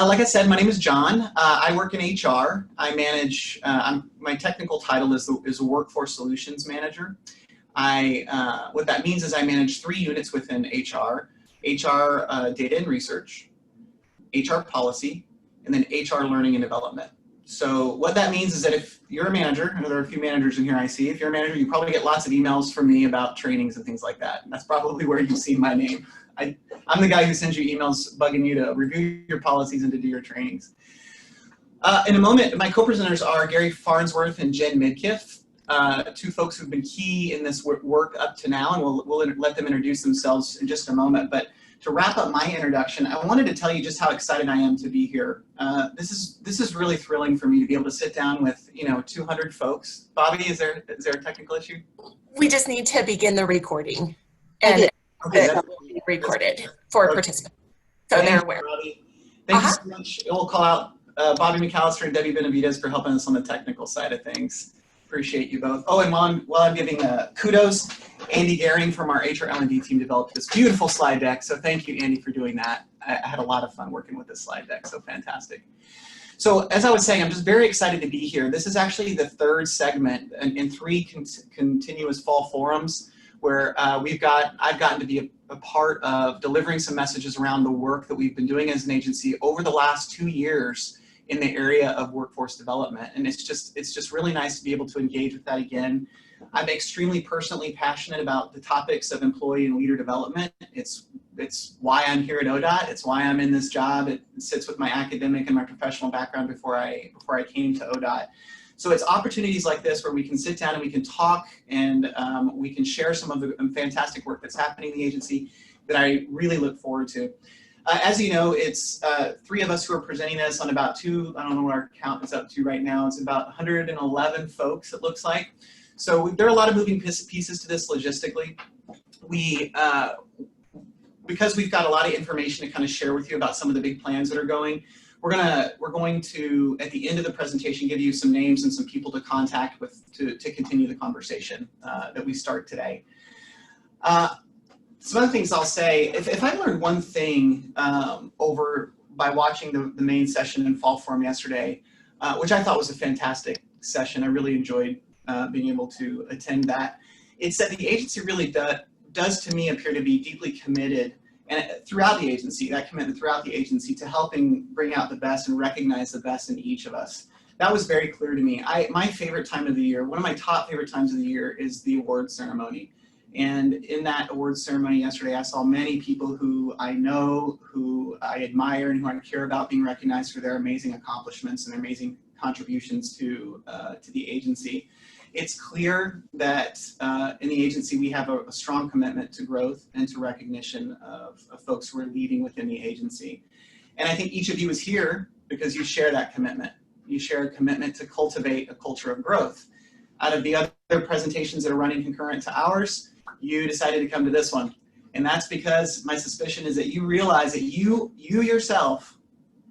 Like I said, my name is John. I work in HR. I manage, my technical title is a Workforce Solutions Manager. What that means is I manage 3 units within HR, Data and Research, HR Policy, and then HR Learning and Development. So what that means is that if you're a manager, and there are a few managers in here I see, if you're a manager, you probably get lots of emails from me about trainings and things like that. And that's probably where you've seen my name. I'm the guy who sends you emails bugging you to review your policies and to do your trainings. In a moment, my co-presenters are Gary Farnsworth and Jen Midkiff, 2 folks who've been key in this work up to now, and we'll let them introduce themselves in just a moment. But to wrap up my introduction, I wanted to tell you just how excited I am to be here. This is really thrilling for me to be able to sit down with 200 folks. Bobby, is there a technical issue? We just need to begin the recording, and it will be recorded for participants, so they're aware. Thank you so much. We'll call out Bobby McAllister and Debbie Benavides for helping us on the technical side of things. Appreciate you both. Oh, and while I'm giving kudos, Andy Garing from our HR L&D team developed this beautiful slide deck. So thank you, Andy, for doing that. I had a lot of fun working with this slide deck, so fantastic. So as I was saying, I'm just very excited to be here. This is actually the 3rd segment in 3 continuous fall forums where I've gotten to be a part of delivering some messages around the work that we've been doing as an agency over the last 2 years in the area of workforce development. And it's just really nice to be able to engage with that again. I'm extremely personally passionate about the topics of employee and leader development. It's why I'm here at ODOT. It's why I'm in this job. It sits with my academic and my professional background before I came to ODOT. So it's opportunities like this where we can sit down and we can talk and we can share some of the fantastic work that's happening in the agency that I really look forward to. As you know, it's 3 of us who are presenting this on about I don't know what our count is up to right now. It's about 111 folks, it looks like. So there are a lot of moving pieces to this logistically. Because we've got a lot of information to kind of share with you about some of the big plans that are going, we're going to, at the end of the presentation, give you some names and some people to contact with to continue the conversation that we start today. Some other things I'll say, if I learned one thing by watching the main session in Fall Forum yesterday, which I thought was a fantastic session, I really enjoyed being able to attend that, it's that the agency really does to me appear to be deeply committed, and throughout the agency, that commitment throughout the agency to helping bring out the best and recognize the best in each of us. That was very clear to me. My favorite time of the year, one of my top favorite times of the year, is the awards ceremony. And in that awards ceremony yesterday, I saw many people who I know, who I admire, and who I care about being recognized for their amazing accomplishments and their amazing contributions to the agency. It's clear that in the agency we have a strong commitment to growth and to recognition of folks who are leading within the agency. And I think each of you is here because you share that commitment. You share a commitment to cultivate a culture of growth. Out of the other presentations that are running concurrent to ours, you decided to come to this one. And that's because my suspicion is that you realize that you yourself,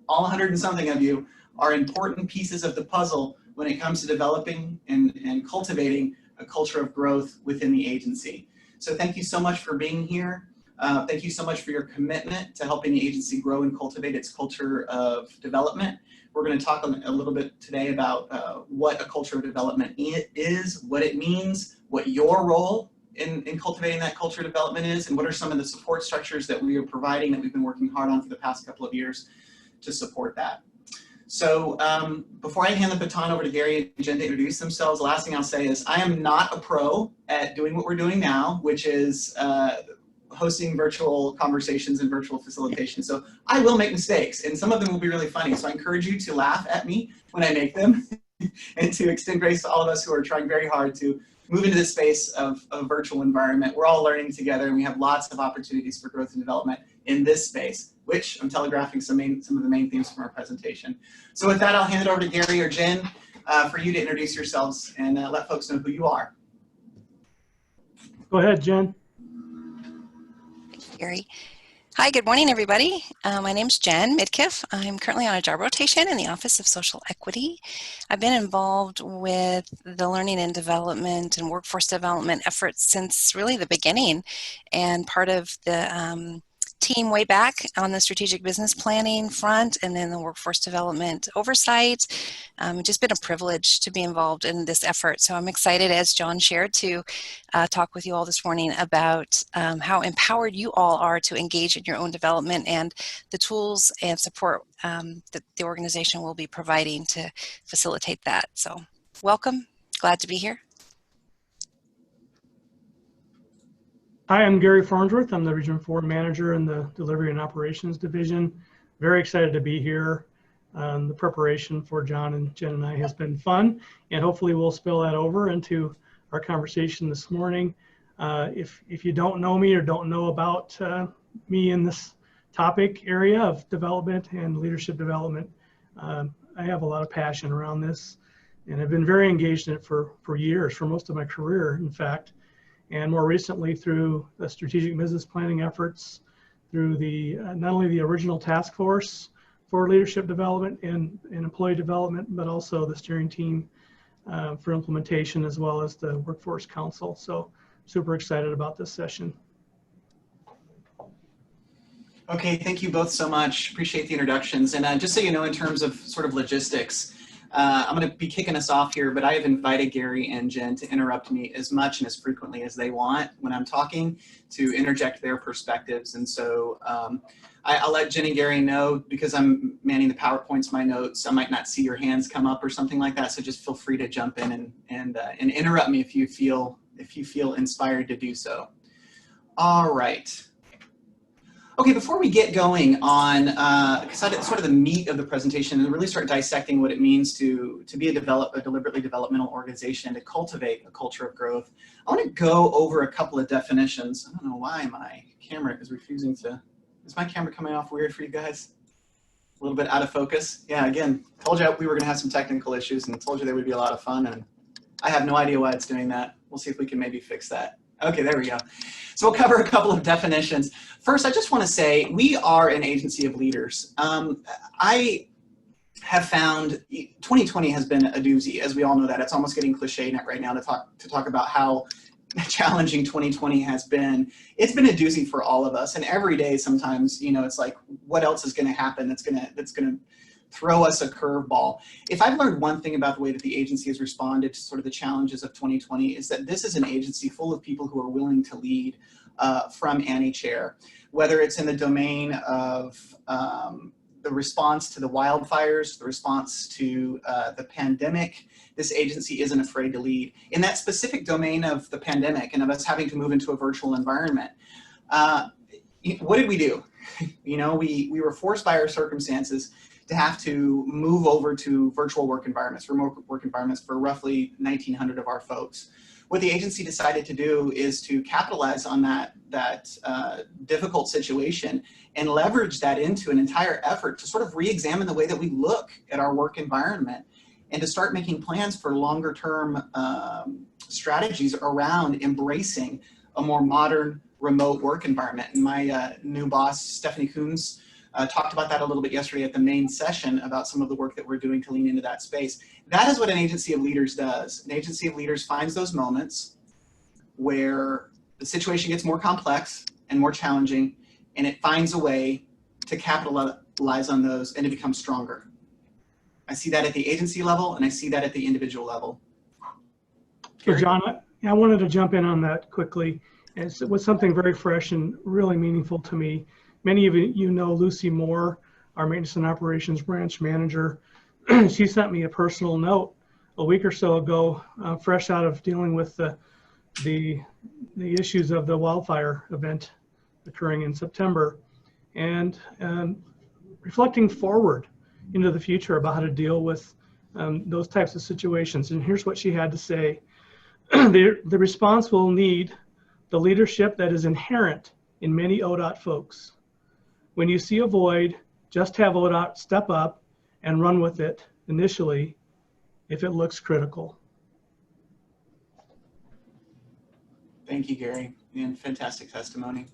all 100 and something of you, are important pieces of the puzzle when it comes to developing and cultivating a culture of growth within the agency. So thank you so much for being here. Thank you so much for your commitment to helping the agency grow and cultivate its culture of development. We're going to talk a little bit today about what a culture of development is, what it means, what your role in cultivating that culture of development is, and what are some of the support structures that we are providing that we've been working hard on for the past couple of years to support that. So before I hand the baton over to Gary and Jen to introduce themselves, the last thing I'll say is I am not a pro at doing what we're doing now, which is hosting virtual conversations and virtual facilitation. So I will make mistakes, and some of them will be really funny. So I encourage you to laugh at me when I make them and to extend grace to all of us who are trying very hard to move into this space of a virtual environment. We're all learning together, and we have lots of opportunities for growth and development in this space, which I'm telegraphing some of the main themes from our presentation. So with that, I'll hand it over to Gary or Jen for you to introduce yourselves and let folks know who you are. Go ahead, Jen. Thank you, Gary. Hi, good morning, everybody. My name's Jen Midkiff. I'm currently on a job rotation in the Office of Social Equity. I've been involved with the learning and development and workforce development efforts since really the beginning, and part of the team way back on the strategic business planning front and then the workforce development oversight. It's just been a privilege to be involved in this effort. So I'm excited, as John shared, to talk with you all this morning about how empowered you all are to engage in your own development and the tools and support that the organization will be providing to facilitate that. So welcome, glad to be here. Hi, I'm Gary Farnsworth. I'm the Region 4 Manager in the Delivery and Operations Division. Very excited to be here. The preparation for John and Jen and I has been fun, and hopefully we'll spill that over into our conversation this morning. If you don't know me or don't know about me in this topic area of development and leadership development, I have a lot of passion around this, and I've been very engaged in it for years, for most of my career, in fact. And more recently through the strategic business planning efforts, through the not only the original task force for leadership development and employee development, but also the steering team for implementation, as well as the workforce council. So super excited about this session. Okay, thank you both so much. Appreciate the introductions. And just so you know, in terms of sort of logistics, I'm going to be kicking us off here, but I have invited Gary and Jen to interrupt me as much and as frequently as they want when I'm talking, to interject their perspectives. And so I'll let Jen and Gary know, because I'm manning the PowerPoints, my notes, I might not see your hands come up or something like that. So just feel free to jump in and interrupt me if you feel inspired to do so. All right. Okay, before we get going on sort of the meat of the presentation and really start dissecting what it means to be a deliberately developmental organization, to cultivate a culture of growth, I want to go over a couple of definitions. I don't know why my camera is refusing to, is my camera coming off weird for you guys? A little bit out of focus? Yeah, again, told you we were going to have some technical issues and told you they would be a lot of fun, and I have no idea why it's doing that. We'll see if we can maybe fix that. Okay, there we go. So we'll cover a couple of definitions. First, I just want to say we are an agency of leaders. I have found 2020 has been a doozy, as we all know that. It's almost getting cliche right now to talk about how challenging 2020 has been. It's been a doozy for all of us, and every day sometimes, you know, it's like, what else is going to happen that's going to throw us a curveball. If I've learned one thing about the way that the agency has responded to sort of the challenges of 2020, is that this is an agency full of people who are willing to lead from any chair, whether it's in the domain of the response to the wildfires, the response to the pandemic. This agency isn't afraid to lead. In that specific domain of the pandemic and of us having to move into a virtual environment, what did we do? You know, we were forced by our circumstances to have to move over to virtual work environments, remote work environments for roughly 1,900 of our folks. What the agency decided to do is to capitalize on that difficult situation and leverage that into an entire effort to sort of re-examine the way that we look at our work environment and to start making plans for longer term strategies around embracing a more modern remote work environment. And my new boss, Stephanie Coons, talked about that a little bit yesterday at the main session about some of the work that we're doing to lean into that space. That is what an agency of leaders does. An agency of leaders finds those moments where the situation gets more complex and more challenging, and it finds a way to capitalize on those and to become stronger. I see that at the agency level, and I see that at the individual level. So John, I wanted to jump in on that quickly. It was something very fresh and really meaningful to me. Many of you know Lucy Moore, our maintenance and operations branch manager. She sent me a personal note a week or so ago, fresh out of dealing with the issues of the wildfire event occurring in September, and reflecting forward into the future about how to deal with those types of situations. And here's what she had to say. The response will need the leadership that is inherent in many ODOT folks. When you see a void, just have ODOT step up and run with it initially if it looks critical. Thank you, Gary, and fantastic testimony.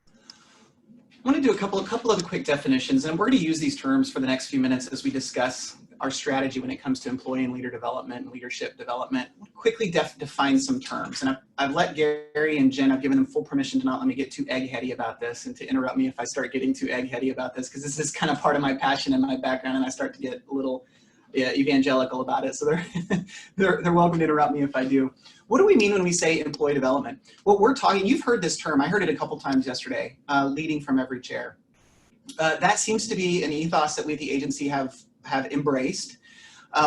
I want to do a couple of quick definitions, and we're going to use these terms for the next few minutes as we discuss our strategy when it comes to employee and leader development and leadership development, quickly define some terms. And I've let Gary and Jen, I've given them full permission to not let me get too eggheady about this and to interrupt me if I start getting too eggheady about this, because this is kind of part of my passion and my background, and I start to get a little evangelical about it. So they're welcome to interrupt me if I do. What do we mean when we say employee development? What we're talking, you've heard this term, I heard it a couple times yesterday, leading from every chair. That seems to be an ethos that we at the agency have embraced.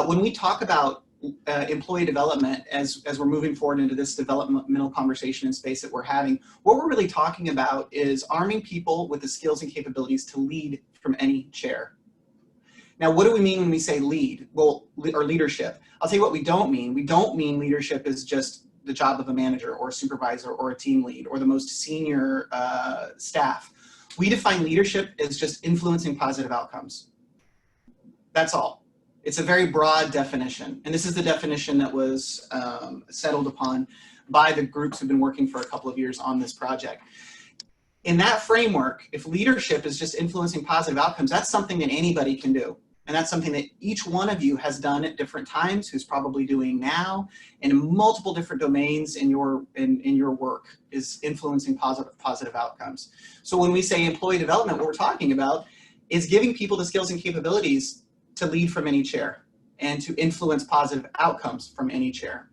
When we talk about employee development as we're moving forward into this developmental conversation and space that we're having, what we're really talking about is arming people with the skills and capabilities to lead from any chair. Now, what do we mean when we say lead? Well, or leadership. I'll tell you what we don't mean. We don't mean leadership is just the job of a manager or a supervisor or a team lead or the most senior staff. We define leadership as just influencing positive outcomes. That's all. It's a very broad definition. And this is the definition that was settled upon by the groups who've been working for a couple of years on this project. In that framework, if leadership is just influencing positive outcomes, that's something that anybody can do. And that's something that each one of you has done at different times, who's probably doing now, and in multiple different domains in your work is influencing positive outcomes. So when we say employee development, what we're talking about is giving people the skills and capabilities to lead from any chair and to influence positive outcomes from any chair.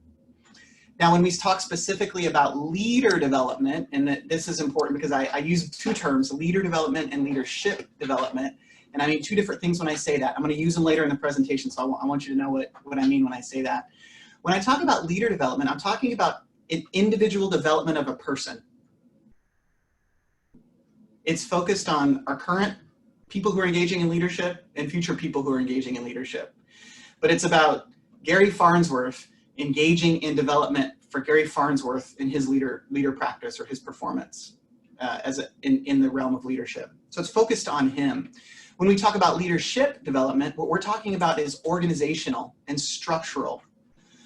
Now, when we talk specifically about leader development, and that this is important because I use two terms, leader development and leadership development. And I mean two different things when I say that. I'm going to use them later in the presentation, so I want you to know what I mean when I say that. When I talk about leader development, I'm talking about an individual development of a person. It's focused on our current people who are engaging in leadership and future people who are engaging in leadership. But it's about Gary Farnsworth engaging in development for Gary Farnsworth in his leader practice or his performance in the realm of leadership. So it's focused on him. When we talk about leadership development, what we're talking about is organizational and structural.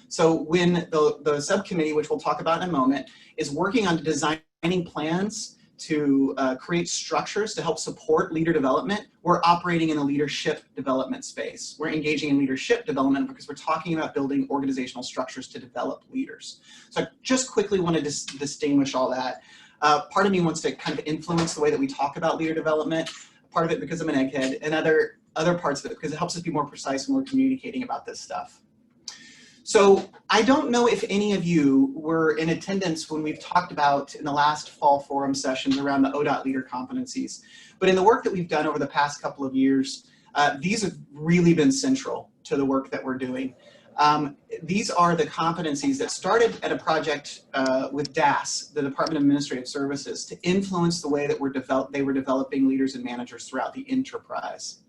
So when the subcommittee, which we'll talk about in a moment, is working on designing plans to create structures to help support leader development, we're operating in a leadership development space. We're engaging in leadership development because we're talking about building organizational structures to develop leaders. So I just quickly want to distinguish all that. Part of me wants to kind of influence the way that we talk about leader development, part of it because I'm an egghead, and other parts of it because it helps us be more precise when we're communicating about this stuff. So I don't know if any of you were in attendance when we've talked about in the last fall forum sessions around the ODOT leader competencies, but in the work that we've done over the past couple of years, these have really been central to the work that we're doing. These are the competencies that started at a project with DAS, the Department of Administrative Services, to influence the way that they were developing leaders and managers throughout the enterprise.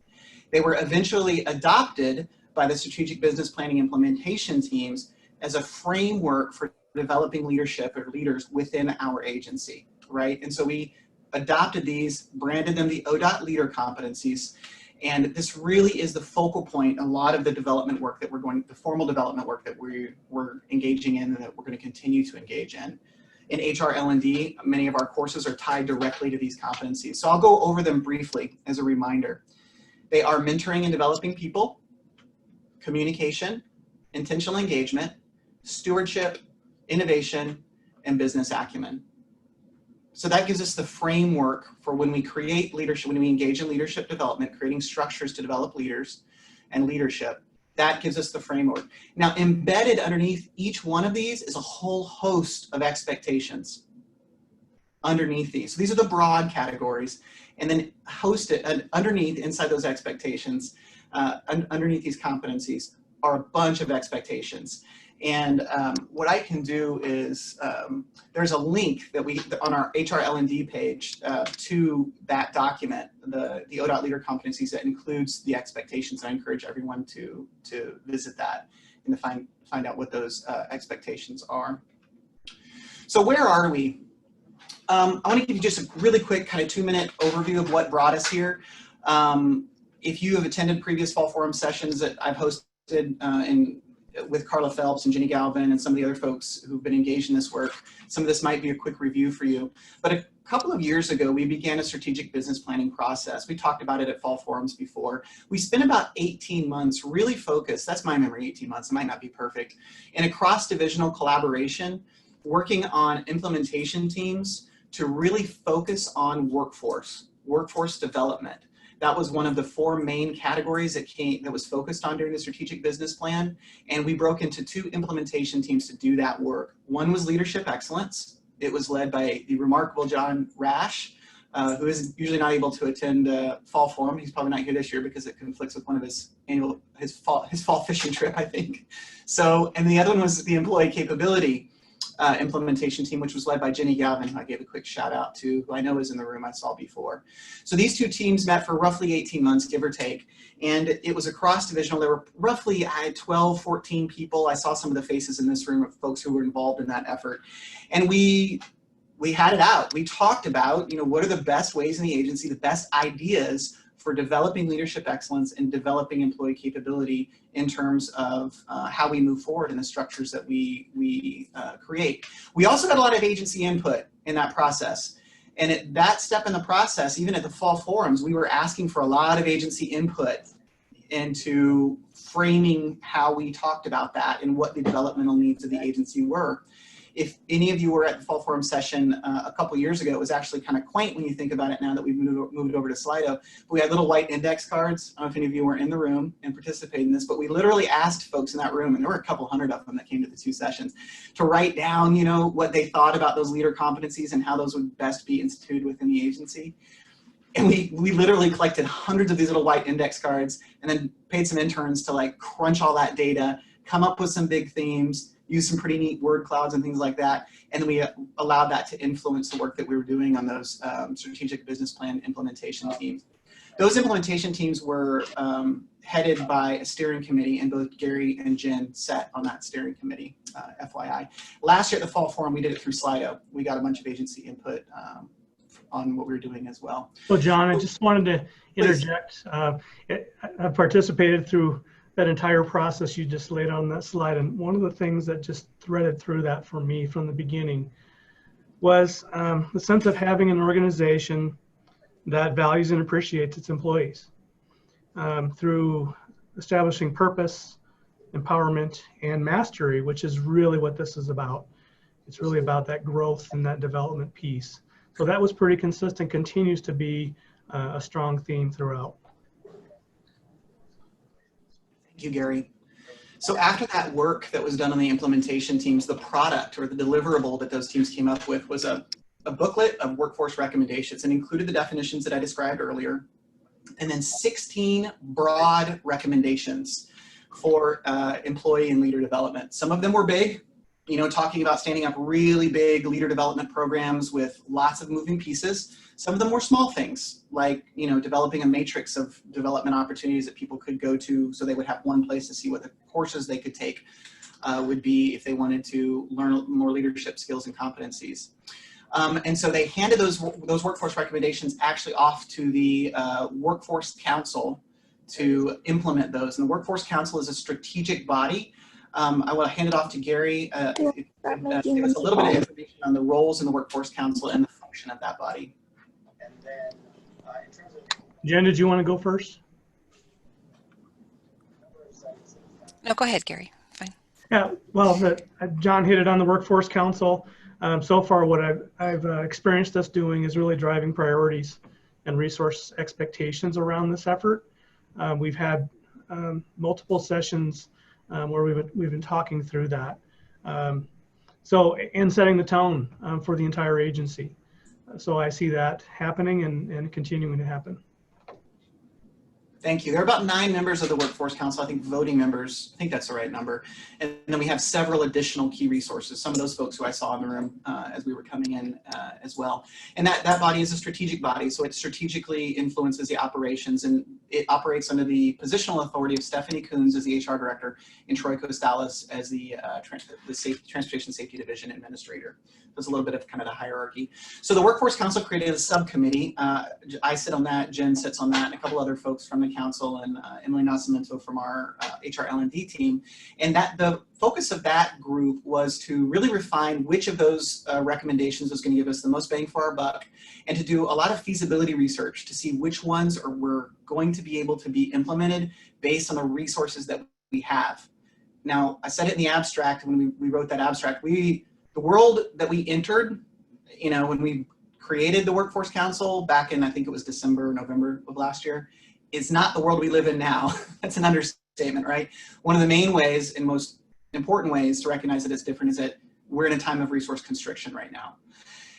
They were eventually adopted by the strategic business planning implementation teams as a framework for developing leadership or leaders within our agency, right? And so we adopted these, branded them the ODOT leader competencies, and this really is the focal point, a lot of the development work that the formal development work that we're engaging in and that we're going to continue to engage in. In HR L&D, many of our courses are tied directly to these competencies. So I'll go over them briefly as a reminder. They are mentoring and developing people, communication, intentional engagement, stewardship, innovation, and business acumen. So that gives us the framework for when we create leadership, when we engage in leadership development, creating structures to develop leaders and leadership. That gives us the framework. Now, embedded underneath each one of these is a whole host of expectations underneath these. So these are the broad categories, and then hosted underneath, inside those expectations, underneath these competencies are a bunch of expectations. And what I can do is, there's a link that on our HR L&D page to that document, the ODOT leader competencies, that includes the expectations. I encourage everyone to visit that and to find out what those expectations are. So where are we? I want to give you just a really quick kind of 2-minute overview of what brought us here. If you have attended previous fall forum sessions that I've hosted with Carla Phelps and Jenny Galvin and some of the other folks who've been engaged in this work, some of this might be a quick review for you. But couple of years ago, we began a strategic business planning process. We talked about it at Fall Forums before. We spent about 18 months really focused, that's my memory, 18 months, it might not be perfect, in a cross-divisional collaboration, working on implementation teams to really focus on workforce development. That was one of the 4 main categories that was focused on during the strategic business plan. And we broke into 2 implementation teams to do that work. One was leadership excellence. It was led by the remarkable John Rash, who is usually not able to attend Fall Forum. He's probably not here this year because it conflicts with one of his fall fishing trip, I think. So, and the other one was the employee capability implementation team, which was led by Jenny Galvin, who I gave a quick shout out to, who I know is in the room, I saw before. So these 2 teams met for roughly 18 months, give or take, and it was a cross-divisional. There were roughly 12, 14 people. I saw some of the faces in this room of folks who were involved in that effort. And we had it out. We talked about, you know, what are the best ways in the agency, the best ideas for developing leadership excellence and developing employee capability in terms of how we move forward in the structures that we create. We also got a lot of agency input in that process. And at that step in the process, even at the Fall Forums, we were asking for a lot of agency input into framing how we talked about that and what the developmental needs of the agency were. If any of you were at the Fall Forum session a couple years ago, it was actually kind of quaint when you think about it now that we've moved over to Slido. We had little white index cards. I don't know if any of you were in the room and participated in this, but we literally asked folks in that room, and there were a couple hundred of them that came to the 2 sessions, to write down, you know, what they thought about those leader competencies and how those would best be instituted within the agency. And we literally collected hundreds of these little white index cards and then paid some interns to like crunch all that data, come up with some big themes, use some pretty neat word clouds and things like that. And then we allowed that to influence the work that we were doing on those strategic business plan implementation teams. Those implementation teams were headed by a steering committee, and both Gary and Jen sat on that steering committee, FYI. Last year at the Fall Forum, we did it through Slido. We got a bunch of agency input on what we were doing as well. So John, I just wanted to interject. I've participated through that entire process you just laid on that slide. And one of the things that just threaded through that for me from the beginning was the sense of having an organization that values and appreciates its employees through establishing purpose, empowerment, and mastery, which is really what this is about. It's really about that growth and that development piece. So that was pretty consistent, continues to be a strong theme throughout. Thank you, Gary. So after that work that was done on the implementation teams, the product or the deliverable that those teams came up with was a booklet of workforce recommendations, and included the definitions that I described earlier, and then 16 broad recommendations for employee and leader development. Some of them were big, you know, talking about standing up really big leader development programs with lots of moving pieces. Some of them were small things, like, you know, developing a matrix of development opportunities that people could go to so they would have one place to see what the courses they could take would be if they wanted to learn more leadership skills and competencies. And so they handed those workforce recommendations actually off to the Workforce Council to implement those. And the Workforce Council is a strategic body. I will hand it off to Gary. Give us a little bit of information on the roles in the Workforce Council and the function of that body. Jen, did you want to go first? No, go ahead, Gary. Fine. Yeah, well, John hit it on the Workforce Council. So far, what I've experienced us doing is really driving priorities and resource expectations around this effort. We've had multiple sessions where we've been talking through that. And setting the tone for the entire agency. So I see that happening and continuing to happen. Thank you. There are about 9 members of the Workforce Council, I think voting members, I think that's the right number. And then we have several additional key resources, some of those folks who I saw in the room as we were coming in as well. And that body is a strategic body, so it strategically influences the operations, and it operates under the positional authority of Stephanie Coons as the HR director and Troy Costalis as the Transportation Safety Division administrator. There's a little bit of kind of the hierarchy. So the Workforce Council created a subcommittee. I sit on that, Jen sits on that, and a couple other folks from the council, and Emily Nascimento from our HR L&D team. And that the focus of that group was to really refine which of those recommendations was going to give us the most bang for our buck, and to do a lot of feasibility research to see which ones were going to be able to be implemented based on the resources that we have. Now, I said it in the abstract when we wrote that abstract. The world that we entered, you know, when we created the Workforce Council back in, I think it was December, November of last year, is not the world we live in now. That's an understatement, right? One of the main ways and most important ways to recognize that it's different is that we're in a time of resource constriction right now.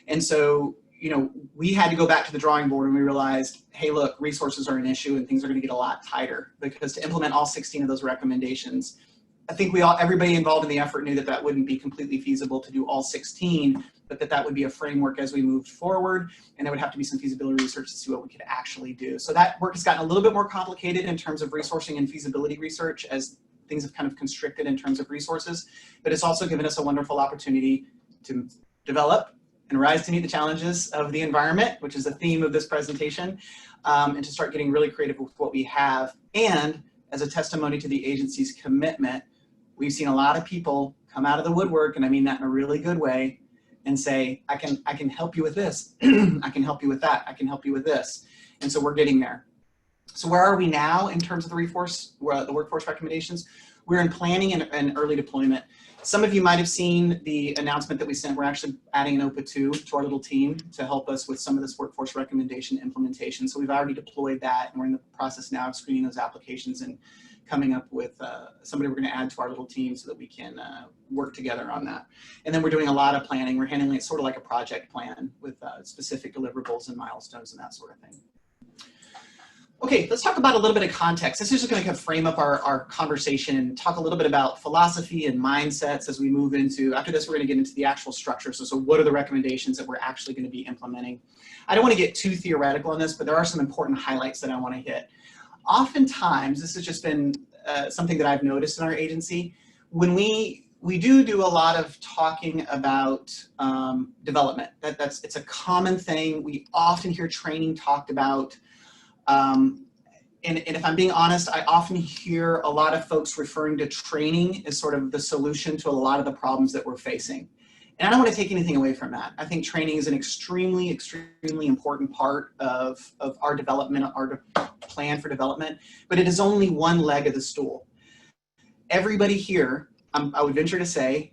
And so, you know, we had to go back to the drawing board and we realized, hey, look, resources are an issue and things are going to get a lot tighter, because to implement all 16 of those recommendations, I think everybody involved in the effort knew that that wouldn't be completely feasible to do all 16, but that would be a framework as we moved forward, and there would have to be some feasibility research to see what we could actually do. So that work has gotten a little bit more complicated in terms of resourcing and feasibility research as things have kind of constricted in terms of resources, but it's also given us a wonderful opportunity to develop and rise to meet the challenges of the environment, which is the theme of this presentation, and to start getting really creative with what we have. And as a testimony to the agency's commitment, we've seen a lot of people come out of the woodwork, and I mean that in a really good way, and say, I can help you with this. I can help you with that. I can help you with this. And so we're getting there. So where are we now in terms of the workforce recommendations? We're in planning and early deployment. Some of you might have seen the announcement that we sent. We're actually adding an OPA 2 to our little team to help us with some of this workforce recommendation implementation. So we've already deployed that, and we're in the process now of screening those applications and coming up with somebody we're going to add to our little team so that we can work together on that. And then we're doing a lot of planning. We're handling it sort of like a project plan with specific deliverables and milestones and that sort of thing. Okay, let's talk about a little bit of context. This is just going to kind of frame up our conversation and talk a little bit about philosophy and mindsets as we move into, after this we're going to get into the actual structure. So what are the recommendations that we're actually going to be implementing? I don't want to get too theoretical on this, but there are some important highlights that I want to hit. Oftentimes, this has just been something that I've noticed in our agency, when we do a lot of talking about development. It's a common thing. We often hear training talked about. And if I'm being honest, I often hear a lot of folks referring to training as sort of the solution to a lot of the problems that we're facing. And I don't want to take anything away from that. I think training is an extremely, extremely important part of our development, our plan for development, but it is only one leg of the stool. Everybody here, I would venture to say,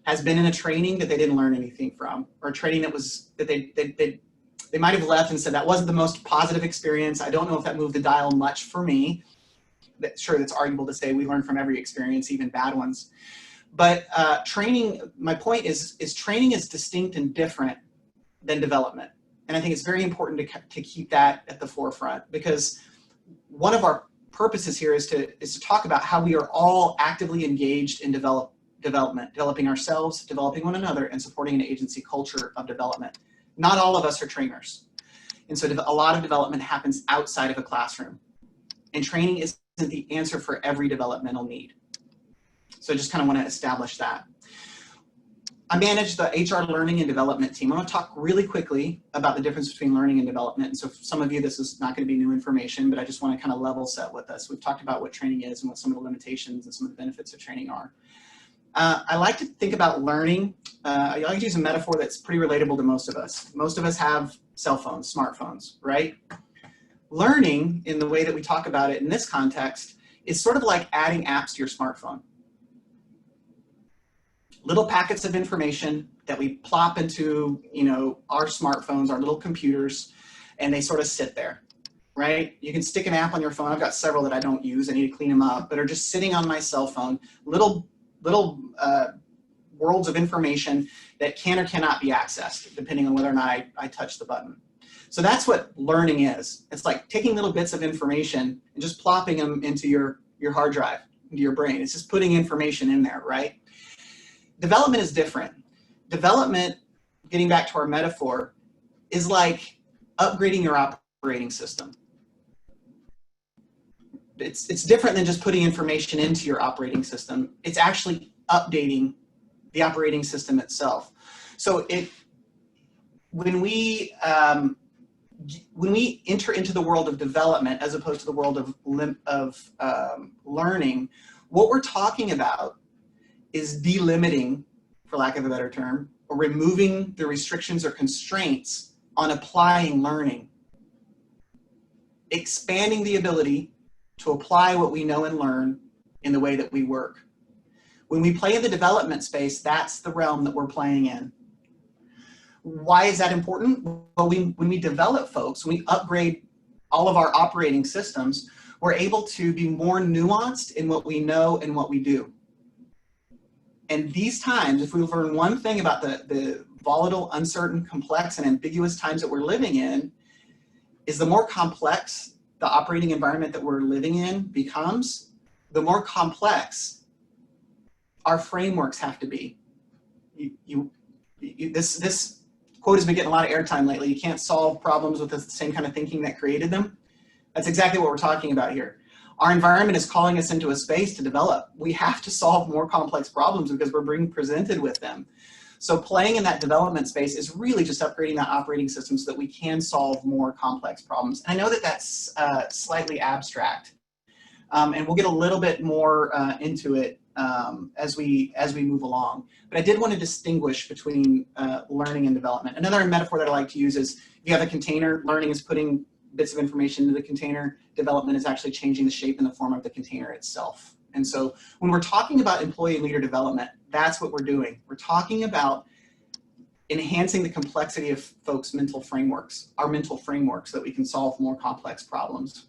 has been in a training that they didn't learn anything from, or a training that they might have left and said that wasn't the most positive experience. I don't know if that moved the dial much for me. Sure, that's arguable to say we learn from every experience, even bad ones. But training, my point is training is distinct and different than development. And I think it's very important to keep that at the forefront, because one of our purposes here is to talk about how we are all actively engaged in development, developing ourselves, developing one another, and supporting an agency culture of development. Not all of us are trainers. And so a lot of development happens outside of a classroom. And training isn't the answer for every developmental need. So I just kind of want to establish that. I manage the HR learning and development team. I want to talk really quickly about the difference between learning and development. And so for some of you, this is not going to be new information, but I just want to kind of level set with us. We've talked about what training is and what some of the limitations and some of the benefits of training are. I like to think about learning. I like to use a metaphor that's pretty relatable to most of us. Most of us have cell phones, smartphones, right? Learning, in the way that we talk about it in this context, is sort of like adding apps to your smartphone. Little packets of information that we plop into, our smartphones, our little computers, and they sort of sit there, right? You can stick an app on your phone. I've got several that I don't use. I need to clean them up, but are just sitting on my cell phone. Little worlds of information that can or cannot be accessed, depending on whether or not I touch the button. So that's what learning is. It's like taking little bits of information and just plopping them into your hard drive, into your brain. It's just putting information in there, right? Development is different. Development, getting back to our metaphor, is like upgrading your operating system. It's different than just putting information into your operating system. It's actually updating the operating system itself. So when we enter into the world of development as opposed to the world of learning, what we're talking about is delimiting, for lack of a better term, or removing the restrictions or constraints on applying learning. Expanding the ability to apply what we know and learn in the way that we work. When we play in the development space, that's the realm that we're playing in. Why is that important? Well, when we develop folks, when we upgrade all of our operating systems, we're able to be more nuanced in what we know and what we do. And these times, if we've learned one thing about the volatile, uncertain, complex, and ambiguous times that we're living in, is the more complex the operating environment that we're living in becomes, the more complex our frameworks have to be. This quote has been getting a lot of airtime lately. You can't solve problems with the same kind of thinking that created them. That's exactly what we're talking about here. Our environment is calling us into a space to develop. We have to solve more complex problems because we're being presented with them. So playing in that development space is really just upgrading that operating system so that we can solve more complex problems. And I know that that's slightly abstract, and we'll get a little bit more into it as we move along. But I did want to distinguish between learning and development. Another metaphor that I like to use is if you have a container, learning is putting bits of information into the container, development is actually changing the shape and the form of the container itself. And so when we're talking about employee and leader development, that's what we're doing. We're talking about enhancing the complexity of folks' mental frameworks, our mental frameworks, so that we can solve more complex problems.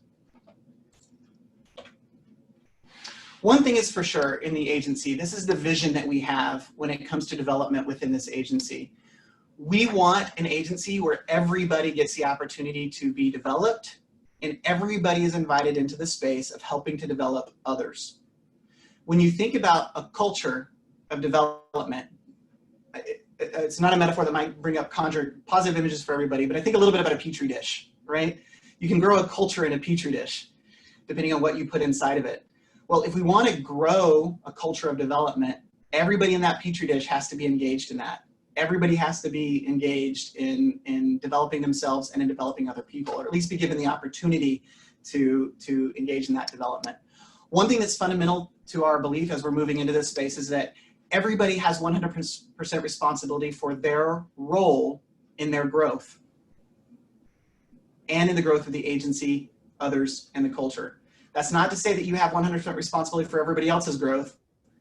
One thing is for sure in the agency, this is the vision that we have when it comes to development within this agency. We want an agency where everybody gets the opportunity to be developed and everybody is invited into the space of helping to develop others. When you think about a culture of development, it's not a metaphor that might conjure positive images for everybody, but I think a little bit about a petri dish, right? You can grow a culture in a petri dish, depending on what you put inside of it. Well, if we want to grow a culture of development, everybody in that petri dish has to be engaged in that. Everybody has to be engaged in developing themselves and in developing other people, or at least be given the opportunity to engage in that development. One thing that's fundamental to our belief as we're moving into this space is that everybody has 100% responsibility for their role in their growth and in the growth of the agency, others, and the culture. That's not to say that you have 100% responsibility for everybody else's growth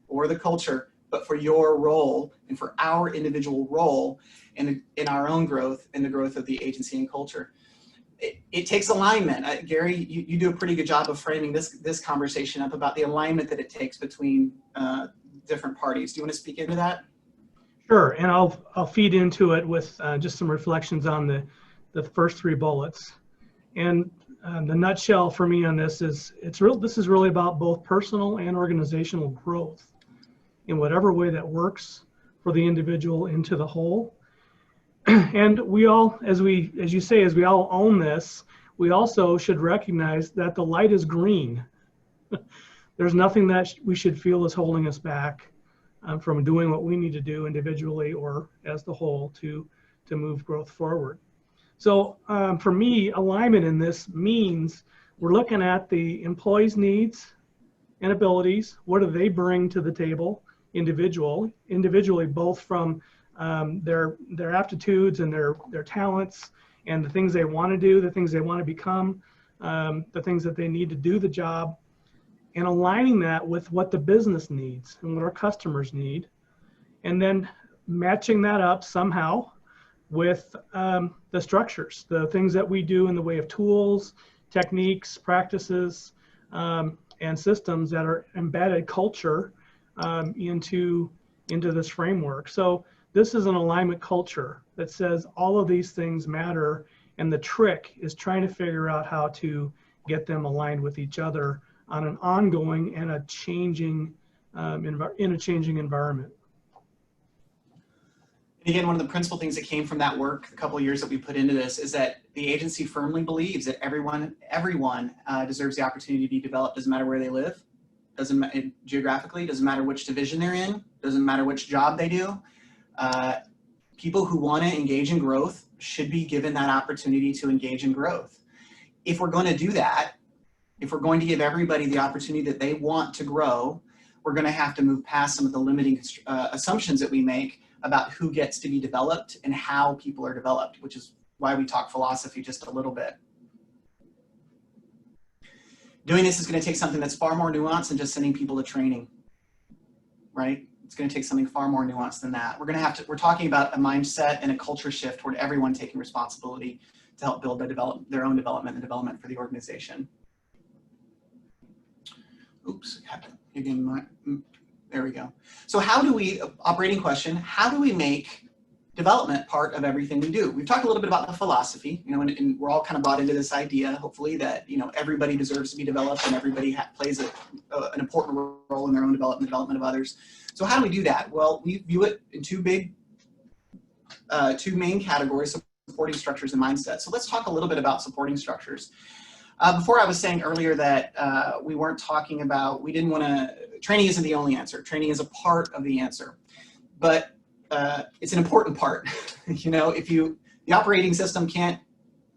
or the culture, but for your role and for our individual role in our own growth and the growth of the agency and culture. It takes alignment. Gary, you do a pretty good job of framing this conversation up about the alignment that it takes between different parties. Do you want to speak into that? Sure, and I'll feed into it with just some reflections on the first three bullets. And the nutshell for me on this is this is really about both personal and organizational growth in whatever way that works for the individual into the whole. And we all, as you say, as we all own this, we also should recognize that the light is green. There's nothing that we should feel is holding us back from doing what we need to do individually or as the whole to move growth forward. So for me, alignment in this means we're looking at the employees' needs and abilities. What do they bring to the table individually, both from their aptitudes and their talents and the things they want to do, the things they want to become, the things that they need to do the job, and aligning that with what the business needs and what our customers need, and then matching that up somehow with the structures, the things that we do in the way of tools, techniques, practices, and systems that are embedded culture into this framework. So this is an alignment culture that says all of these things matter, and the trick is trying to figure out how to get them aligned with each other on an ongoing and a changing in a changing environment. Again, one of the principal things that came from that work, a couple of years that we put into this, is that the agency firmly believes that everyone deserves the opportunity to be developed. Doesn't matter where they live, doesn't matter geographically, doesn't matter which division they're in, doesn't matter which job they do. People who want to engage in growth should be given that opportunity to engage in growth. If we're going to do that, if we're going to give everybody the opportunity that they want to grow, we're going to have to move past some of the limiting assumptions that we make about who gets to be developed and how people are developed, which is why we talk philosophy just a little bit. Doing this is going to take something that's far more nuanced than just sending people to training, right? It's going to take something far more nuanced than that. We're talking about a mindset and a culture shift toward everyone taking responsibility to help build their own development and development for the organization. Oops, there we go. So how do we, operating question, how do we make development part of everything we do? We've talked a little bit about the philosophy, and we're all kind of bought into this idea, hopefully, that, everybody deserves to be developed and everybody plays an important role in their own development of others. So how do we do that? Well, we view it in two main categories, supporting structures and mindset. So let's talk a little bit about supporting structures. Before I was saying earlier that we weren't talking about, training isn't the only answer. Training is a part of the answer, but it's an important part. The operating system can't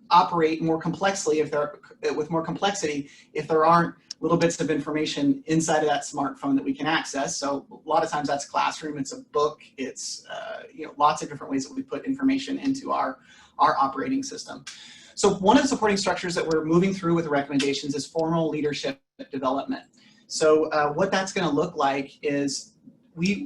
operate more complexly with more complexity if there aren't little bits of information inside of that smartphone that we can access. So a lot of times that's classroom, it's a book, it's lots of different ways that we put information into our operating system. So one of the supporting structures that we're moving through with the recommendations is formal leadership development. So what that's going to look like is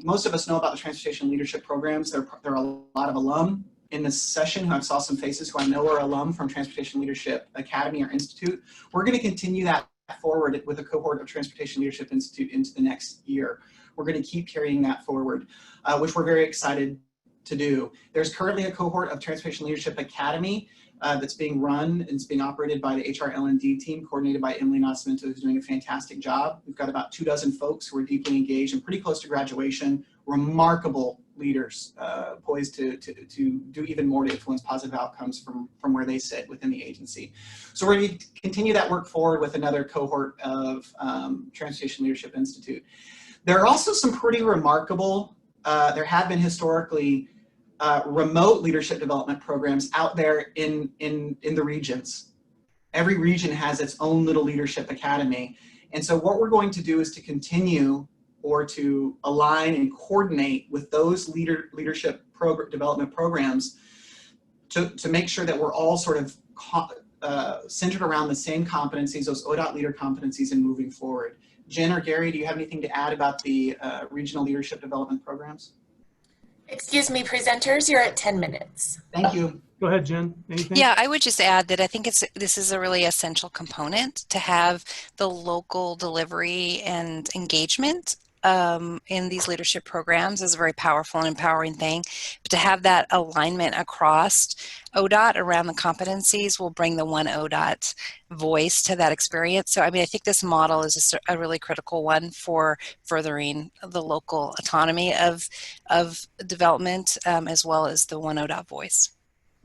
most of us know about the transportation leadership programs. There are a lot of alum in this session who I saw some faces who I know are alum from Transportation Leadership Academy or Institute. We're going to continue that forward with a cohort of Transportation Leadership Institute into the next year. We're going to keep carrying that forward, which we're very excited to do. There's currently a cohort of Transportation Leadership Academy that's being run and it's being operated by the HR L&D team, coordinated by Emily Nascimento, who's doing a fantastic job. We've got about 24 folks who are deeply engaged and pretty close to graduation, remarkable leaders poised to do even more to influence positive outcomes from where they sit within the agency. So we're going to continue that work forward with another cohort of Transportation Leadership Institute. There are also some pretty remarkable, there have been historically remote leadership development programs out there in the regions. Every region has its own little leadership academy. And so what we're going to do is to continue or to align and coordinate with those leadership development programs to make sure that we're all sort of centered around the same competencies, those ODOT leader competencies, and moving forward. Jen or Gary, do you have anything to add about the regional leadership development programs? Excuse me, presenters, you're at 10 minutes. Thank you. Go ahead, Jen. Anything? Yeah, I would just add that I think this is a really essential component to have the local delivery and engagement in these leadership programs is a very powerful and empowering thing. But to have that alignment across ODOT around the competencies will bring the one ODOT voice to that experience. So, I mean, I think this model is just a really critical one for furthering the local autonomy of development as well as the one ODOT voice.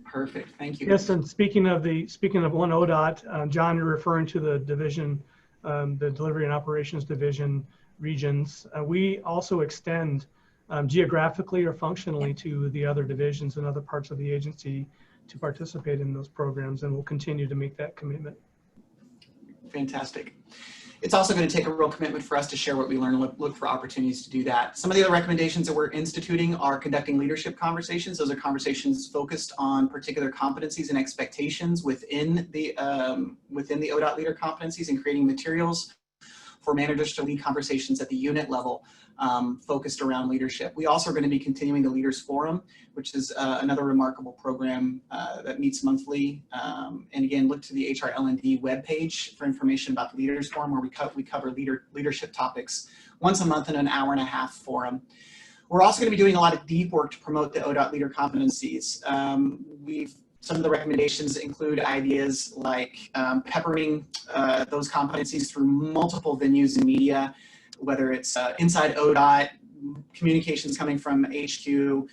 Perfect, thank you. Yes, and speaking of one ODOT, John, you're referring to the division, the Delivery and Operations Division regions. We also extend geographically or functionally to the other divisions and other parts of the agency to participate in those programs, and we'll continue to make that commitment. Fantastic. It's also going to take a real commitment for us to share what we learn and look for opportunities to do that. Some of the other recommendations that we're instituting are conducting leadership conversations. Those are conversations focused on particular competencies and expectations within the ODOT leader competencies, and creating materials for managers to lead conversations at the unit level focused around leadership. We also are going to be continuing the Leaders Forum, which is another remarkable program that meets monthly. And again, look to the HR L&D webpage for information about the Leaders Forum, where we cover leadership topics once a month in an hour-and-a-half forum. We're also going to be doing a lot of deep work to promote the ODOT leader competencies. Some of the recommendations include ideas like peppering those competencies through multiple venues and media, whether it's inside ODOT, communications coming from HQ.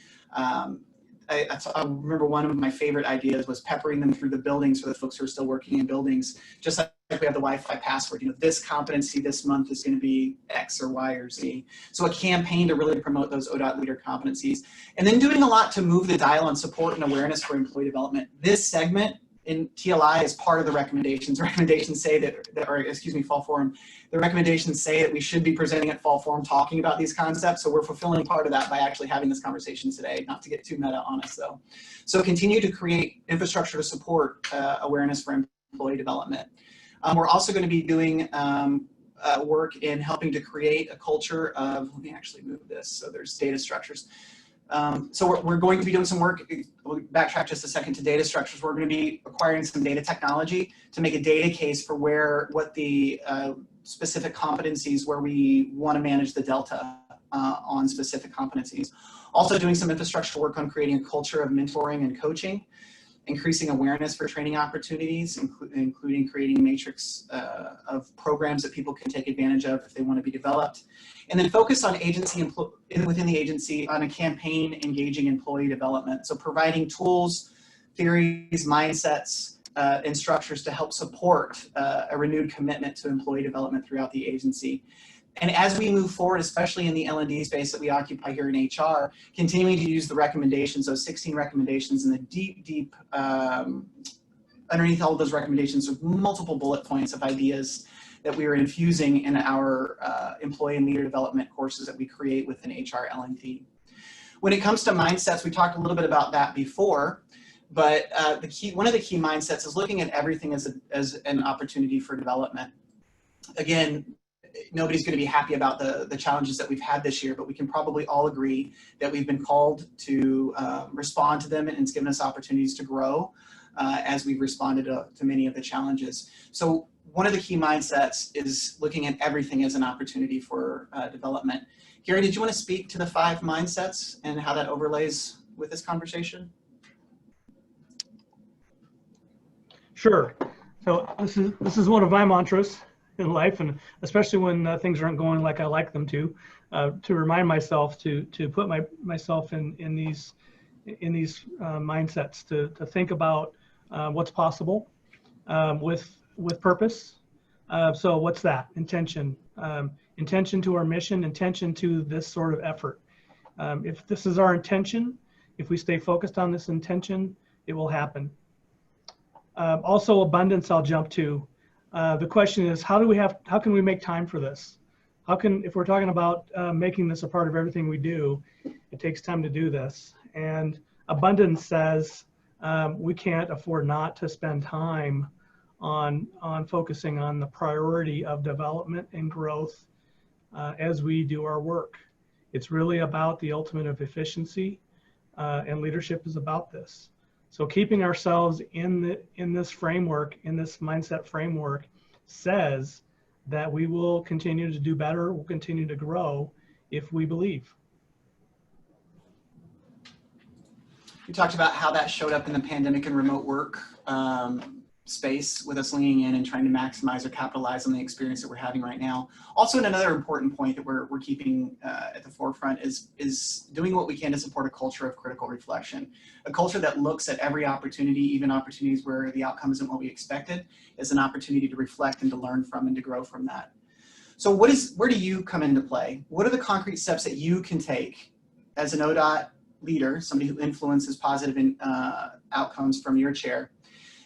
I remember one of my favorite ideas was peppering them through the buildings for the folks who are still working in buildings. Just like we have the Wi-Fi password, this competency this month is going to be X or Y or Z. So a campaign to really promote those ODOT leader competencies. And then doing a lot to move the dial on support and awareness for employee development. This segment in TLI as part of the recommendations. Recommendations say Fall Forum, the recommendations say that we should be presenting at Fall Forum talking about these concepts. So we're fulfilling part of that by actually having this conversation today, not to get too meta on us though. So continue to create infrastructure to support awareness for employee development. We're also going to be doing work in helping to create a culture of, let me actually move this, so there's data structures. So we're going to be doing some work, we'll backtrack just a second to data structures. We're going to be acquiring some data technology to make a data case for what the specific competencies where we want to manage the delta on specific competencies. Also doing some infrastructure work on creating a culture of mentoring and coaching, increasing awareness for training opportunities, including creating a matrix of programs that people can take advantage of if they want to be developed. And then focus on within the agency on a campaign engaging employee development. So providing tools, theories, mindsets, and structures to help support a renewed commitment to employee development throughout the agency. And as we move forward, especially in the L&D space that we occupy here in HR, continuing to use the recommendations, those 16 recommendations, and the deep, underneath all of those recommendations with multiple bullet points of ideas that we are infusing in our employee and leader development courses that we create within HR L&D. When it comes to mindsets, we talked a little bit about that before, but one of the key mindsets is looking at everything as an opportunity for development. Again, nobody's going to be happy about the challenges that we've had this year, but we can probably all agree that we've been called to respond to them, and it's given us opportunities to grow as we've responded to many of the challenges. So one of the key mindsets is looking at everything as an opportunity for development. Gary, did you want to speak to the 5 mindsets and how that overlays with this conversation? Sure. So this is one of my mantras in life, and especially when things aren't going like I like them to remind myself to put myself in these mindsets, to think about what's possible with purpose. So what's that? Intention. Intention to our mission, intention to this sort of effort. If this is our intention, if we stay focused on this intention, it will happen. Also abundance I'll jump to. The question is, how can we make time for this? If we're talking about making this a part of everything we do, it takes time to do this. And abundance says we can't afford not to spend time on focusing on the priority of development and growth as we do our work. It's really about the ultimate of efficiency, and leadership is about this. So keeping ourselves in this framework, in this mindset framework, says that we will continue to do better, we'll continue to grow if we believe. You talked about how that showed up in the pandemic and remote work space, with us leaning in and trying to maximize or capitalize on the experience that we're having right now. Also, another important point that we're keeping at the forefront is doing what we can to support a culture of critical reflection, a culture that looks at every opportunity, even opportunities where the outcome isn't what we expected, as an opportunity to reflect and to learn from and to grow from that. So where do you come into play? What are the concrete steps that you can take as an ODOT leader, somebody who influences positive outcomes from your chair?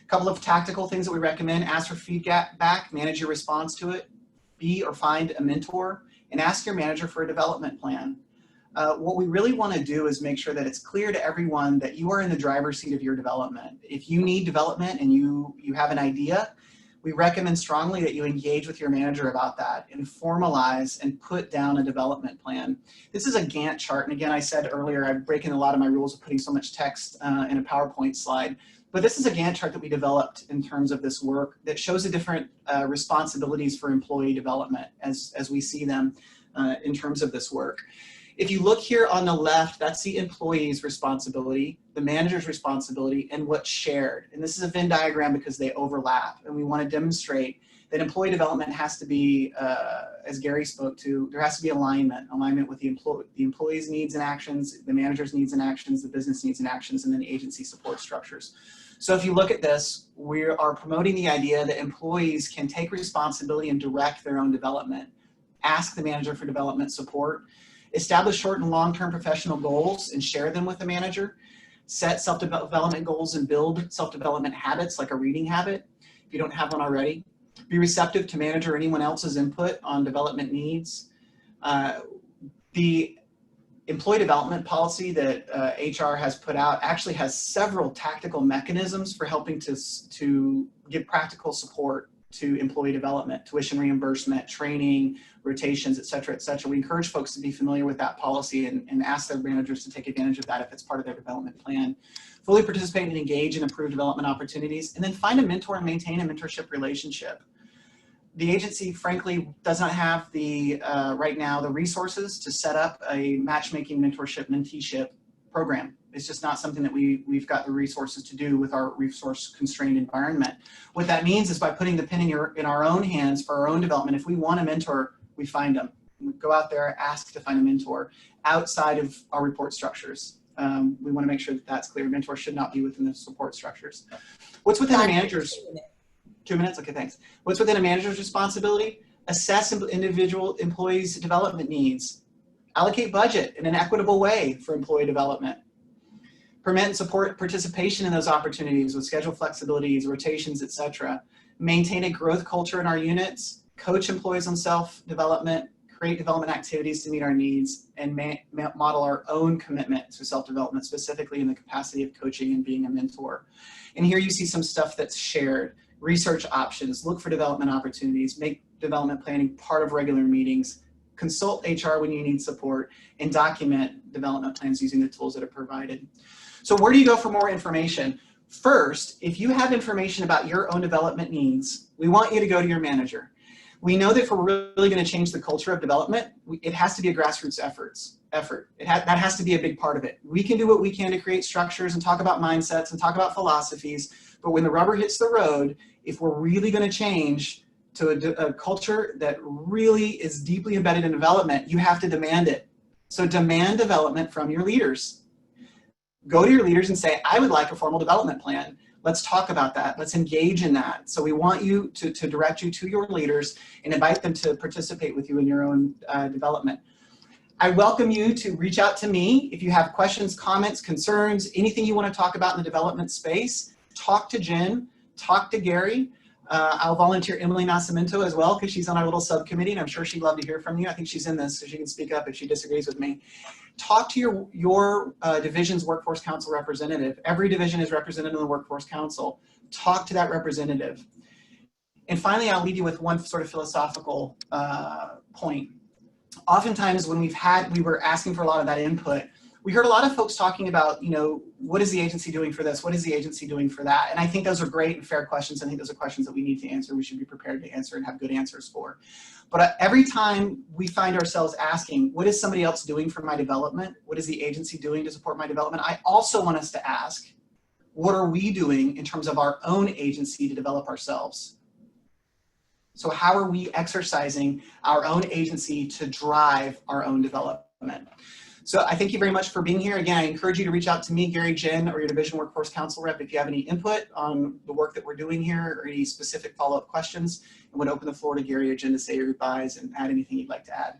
Couple of tactical things that we recommend: ask for feedback, manage your response to it, be or find a mentor, and ask your manager for a development plan. What we really want to do is make sure that it's clear to everyone that you are in the driver's seat of your development. If you need development and you have an idea, we recommend strongly that you engage with your manager about that and formalize and put down a development plan. This is a Gantt chart, and again, I said earlier, I'm breaking a lot of my rules of putting so much text in a PowerPoint slide. But this is a Gantt chart that we developed in terms of this work that shows the different responsibilities for employee development as we see them in terms of this work. If you look here on the left, that's the employee's responsibility, the manager's responsibility, and what's shared. And this is a Venn diagram because they overlap. And we want to demonstrate that employee development has to be, as Gary spoke to, there has to be alignment with the employee's needs and actions, the manager's needs and actions, the business needs and actions, and then the agency support structures. So if you look at this, we are promoting the idea that employees can take responsibility and direct their own development, ask the manager for development support, establish short and long-term professional goals and share them with the manager, set self-development goals and build self-development habits like a reading habit if you don't have one already. Be receptive to manager or anyone else's input on development needs. The employee development policy that HR has put out actually has several tactical mechanisms for helping to give practical support to employee development, tuition reimbursement, training, rotations, et cetera, et cetera. We encourage folks to be familiar with that policy and ask their managers to take advantage of that if it's part of their development plan. Fully participate and engage in improved development opportunities, and then find a mentor and maintain a mentorship relationship. The agency, frankly, does not have the, right now, the resources to set up a matchmaking mentorship menteeship program. It's just not something that we've got the resources to do with our resource constrained environment. What that means is by putting the pen in our own hands for our own development, if we want a mentor, we find them. We go out there, ask to find a mentor outside of our report structures. We want to make sure that that's clear. Mentor should not be within the support structures. What's within a manager's? 2 minutes? Okay, thanks. What's within a manager's responsibility? Assess individual employees' development needs. Allocate budget in an equitable way for employee development. Permit and support participation in those opportunities with schedule flexibilities, rotations, et cetera. Maintain a growth culture in our units. Coach employees on self-development. Create development activities to meet our needs, and model our own commitment to self-development, specifically in the capacity of coaching and being a mentor. And here you see some stuff that's shared. Research options, look for development opportunities, make development planning part of regular meetings, consult HR when you need support, and document development plans using the tools that are provided. So where do you go for more information? First, if you have information about your own development needs, we want you to go to your manager. We know that if we're really going to change the culture of development, it has to be a grassroots effort. That has to be a big part of it. We can do what we can to create structures and talk about mindsets and talk about philosophies, but when the rubber hits the road, if we're really going to change to a culture that really is deeply embedded in development, you have to demand it. So demand development from your leaders. Go to your leaders and say, I would like a formal development plan. Let's talk about that. Let's engage in that. So we want you to direct you to your leaders and invite them to participate with you in your own development. I welcome you to reach out to me if you have questions, comments, concerns, anything you want to talk about in the development space. Talk to Jen, talk to Gary. I'll volunteer Emily Nascimento as well because she's on our little subcommittee and I'm sure she'd love to hear from you. I think she's in this so she can speak up if she disagrees with me. Talk to your division's workforce council representative. Every division is represented in the workforce council. Talk to that representative. And finally, I'll leave you with one sort of philosophical point. Oftentimes when we were asking for a lot of that input, we heard a lot of folks talking about, you know, what is the agency doing for this? What is the agency doing for that? And I think those are great and fair questions. I think those are questions that we need to answer. We should be prepared to answer and have good answers for. But every time we find ourselves asking, what is somebody else doing for my development? What is the agency doing to support my development? I also want us to ask, what are we doing in terms of our own agency to develop ourselves? So how are we exercising our own agency to drive our own development? So I thank you very much for being here. Again, I encourage you to reach out to me, Gary, Jen, or your division workforce council rep if you have any input on the work that we're doing here or any specific follow-up questions. And would open the floor to Gary or Jen to say your goodbyes and add anything you'd like to add.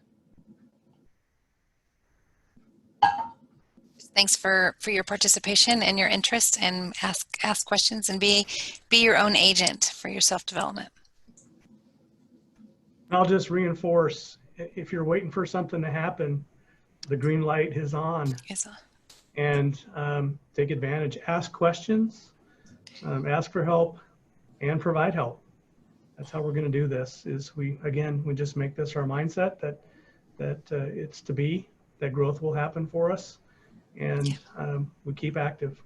Thanks for your participation and your interest, and ask questions and be your own agent for your self-development. I'll just reinforce, if you're waiting for something to happen, the green light is on. And take advantage. Ask questions, ask for help, and provide help. That's how we're going to do this. Is we just make this our mindset that it's to be, that growth will happen for us, and we keep active.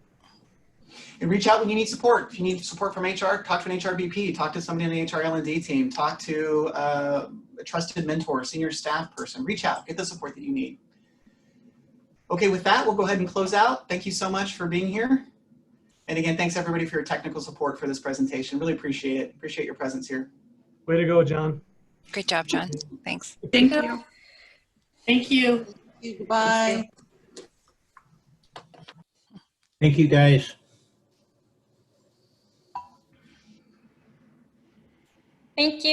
And reach out when you need support. If you need support from HR, talk to an HR VP, talk to somebody on the HR L&D team, talk to a trusted mentor, senior staff person. Reach out, get the support that you need. Okay, with that, we'll go ahead and close out. Thank you so much for being here. And again, thanks everybody for your technical support for this presentation. Really appreciate it. Appreciate your presence here. Way to go, John. Great job, John. Thanks. Thank you. Thank you. Bye. Thank you, guys. Thank you.